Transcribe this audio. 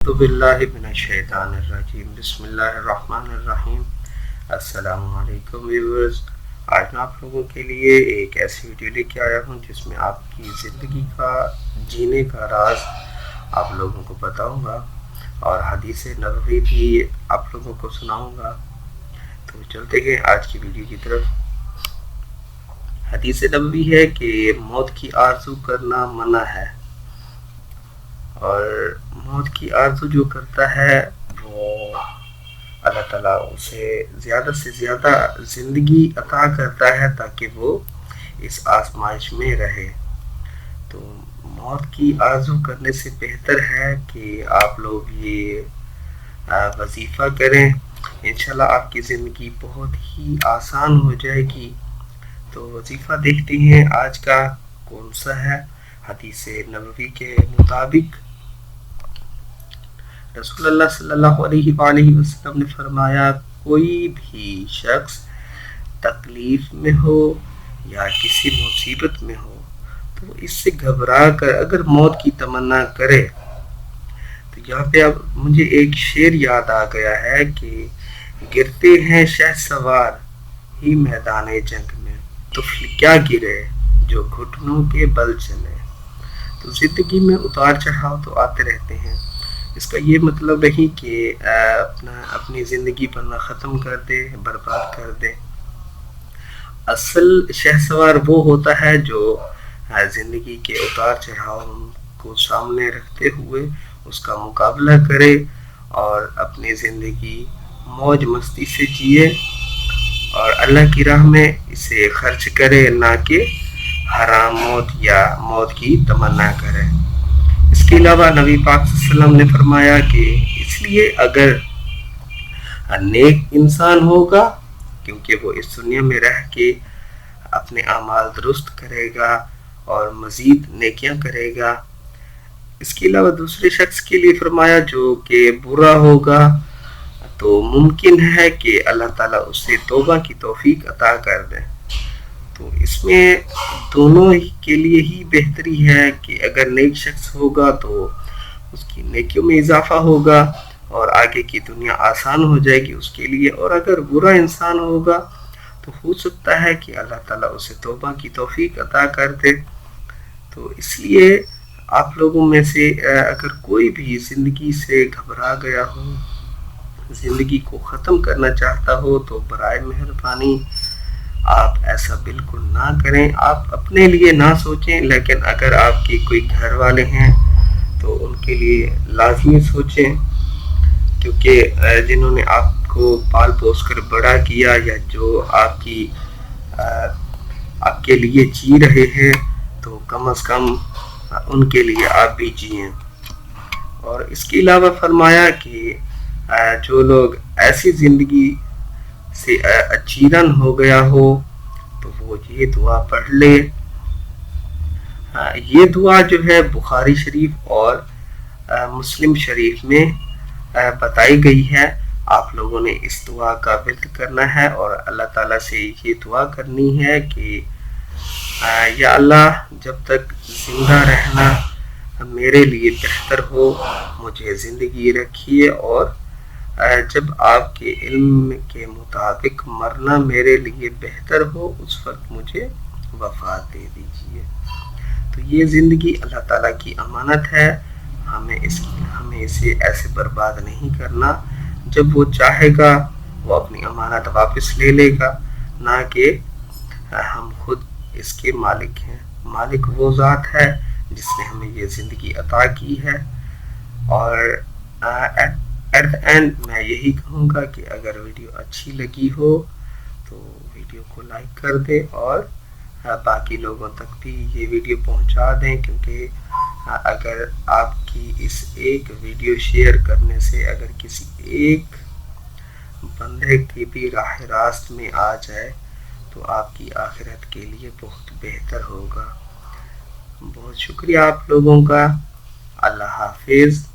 اعوذ باللہ من الشیطان الرجیم بسم اللہ الرحمن الرحیم۔ السلام علیکم ویورز، آج میں آپ لوگوں کے لیے ایک ایسی ویڈیو لے کے آیا ہوں جس میں آپ کی زندگی کا جینے کا راز آپ لوگوں کو بتاؤں گا اور حدیث نبوی بھی آپ لوگوں کو سناؤں گا۔ تو چلتے ہیں آج کی ویڈیو کی طرف۔ حدیث نبوی ہے کہ موت کی آرزو کرنا منع ہے، اور موت کی آرزو جو کرتا ہے وہ اللہ تعالیٰ اسے زیادہ سے زیادہ زندگی عطا کرتا ہے تاکہ وہ اس آزمائش میں رہے۔ تو موت کی آرزو کرنے سے بہتر ہے کہ آپ لوگ یہ وظیفہ کریں، انشاءاللہ آپ کی زندگی بہت ہی آسان ہو جائے گی۔ تو وظیفہ دیکھتے ہیں آج کا کون سا ہے۔ حدیث نبوی کے مطابق رسول اللہ صلی اللہ علیہ وآلہ وسلم نے فرمایا، کوئی بھی شخص تکلیف میں ہو یا کسی مصیبت میں ہو تو اس سے گھبرا کر اگر موت کی تمنا کرے، تو یہاں پہ اب مجھے ایک شعر یاد آ گیا ہے کہ گرتے ہیں شہسوار ہی میدان جنگ میں، تو کیا گرے جو گھٹنوں کے بل چلے۔ تو زندگی میں اتار چڑھاؤ تو آتے رہتے ہیں، اس کا یہ مطلب نہیں کہ اپنی زندگی پر ختم کر دے، برباد کر دے۔ اصل شہسوار وہ ہوتا ہے جو زندگی کے اتار چڑھاؤ کو سامنے رکھتے ہوئے اس کا مقابلہ کرے اور اپنی زندگی موج مستی سے جیے اور اللہ کی راہ میں اسے خرچ کرے، نہ کہ حرام موت یا موت کی تمنا کرے۔ اس کے علاوہ نبی پاک صلی اللہ علیہ وسلم نے فرمایا کہ اس لیے اگر نیک انسان ہوگا کیونکہ وہ اس دنیا میں رہ کے اپنے اعمال درست کرے گا اور مزید نیکیاں کرے گا۔ اس کے علاوہ دوسرے شخص کے لیے فرمایا جو کہ برا ہوگا، تو ممکن ہے کہ اللہ تعالیٰ اسے توبہ کی توفیق عطا کر دے۔ تو اس میں دونوں کے لیے ہی بہتری ہے کہ اگر نیک شخص ہوگا تو اس کی نیکیوں میں اضافہ ہوگا اور آگے کی دنیا آسان ہو جائے گی اس کے لیے، اور اگر برا انسان ہوگا تو ہو سکتا ہے کہ اللہ تعالیٰ اسے توبہ کی توفیق عطا کر دے۔ تو اس لیے آپ لوگوں میں سے اگر کوئی بھی زندگی سے گھبرا گیا ہو، زندگی کو ختم کرنا چاہتا ہو، تو برائے مہربانی آپ ایسا بالکل نہ کریں۔ آپ اپنے لیے نہ سوچیں، لیکن اگر آپ کے کوئی گھر والے ہیں تو ان کے لیے لازمی سوچیں، کیونکہ جنہوں نے آپ کو پال پوس کر بڑا کیا یا جو آپ کے لیے جی رہے ہیں، تو کم از کم ان کے لیے آپ بھی جئیں۔ اور اس کے علاوہ فرمایا کہ جو لوگ ایسی زندگی سے اچیرن ہو گیا ہو تو وہ یہ دعا پڑھ لے۔ یہ دعا جو ہے بخاری شریف اور مسلم شریف میں بتائی گئی ہے۔ آپ لوگوں نے اس دعا کا ورد کرنا ہے اور اللہ تعالیٰ سے یہ دعا کرنی ہے کہ یا اللہ، جب تک زندہ رہنا میرے لیے بہتر ہو مجھے زندگی رکھیے، اور جب آپ کے علم کے مطابق مرنا میرے لیے بہتر ہو اس وقت مجھے وفات دے دیجیے۔ تو یہ زندگی اللہ تعالیٰ کی امانت ہے، ہمیں اسے ایسے برباد نہیں کرنا۔ جب وہ چاہے گا وہ اپنی امانت واپس لے لے گا، نہ کہ ہم خود اس کے مالک ہیں۔ مالک وہ ذات ہے جس نے ہمیں یہ زندگی عطا کی ہے۔ اور ایٹ دا اینڈ میں یہی کہوں گا کہ اگر ویڈیو اچھی لگی ہو تو ویڈیو کو لائک کر دیں اور باقی لوگوں تک بھی یہ ویڈیو پہنچا دیں، کیونکہ اگر آپ کی اس ایک ویڈیو شیئر کرنے سے اگر کسی ایک بندے کی بھی راہ راست میں آ جائے تو آپ کی آخرت کے لیے بہت بہتر ہوگا۔ بہت شکریہ آپ لوگوں کا۔ اللہ حافظ۔